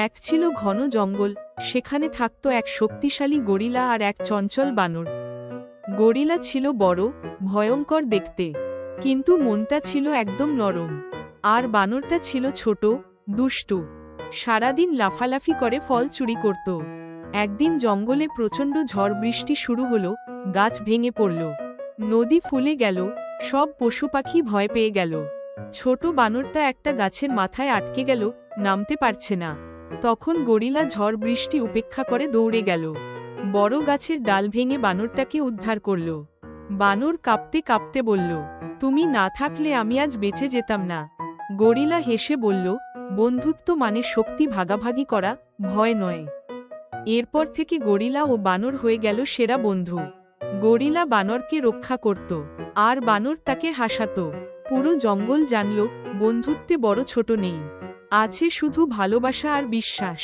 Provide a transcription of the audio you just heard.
এক ছিল ঘন জঙ্গল, সেখানে থাকত এক শক্তিশালী গরিলা আর এক চঞ্চল বানর। গরিলা ছিল বড়, ভয়ঙ্কর দেখতে, কিন্তু মনটা ছিল একদম নরম। আর বানরটা ছিল ছোট, দুষ্টু, সারাদিন লাফালাফি করে ফল চুরি করত। একদিন জঙ্গলে প্রচণ্ড ঝড় বৃষ্টি শুরু হলো, গাছ ভেঙে পড়ল, নদী ফুলে গেল, সব পশু পাখি ভয় পেয়ে গেল। ছোট বানরটা একটা গাছের মাথায় আটকে গেল, নামতে পারছে না। তখন গরিলা ঝড় বৃষ্টি উপেক্ষা করে দৌড়ে গেল, বড় গাছের ডাল ভেঙে বানরটাকে উদ্ধার করল। বানর কাঁপতে কাঁপতে বলল, তুমি না থাকলে আমি আজ বেঁচে যেতাম না। গরিলা হেসে বলল, বন্ধুত্ব মানে শক্তি ভাগাভাগি করা, ভয় নয়। এরপর থেকে গরিলা ও বানর হয়ে গেল সেরা বন্ধু। গরিলা বানরকে রক্ষা করত, আর বানর তাকে হাসাত। পুরো জঙ্গল জানল, বন্ধুত্বে বড় ছোট নেই, আছে শুধু ভালোবাসা আর বিশ্বাস।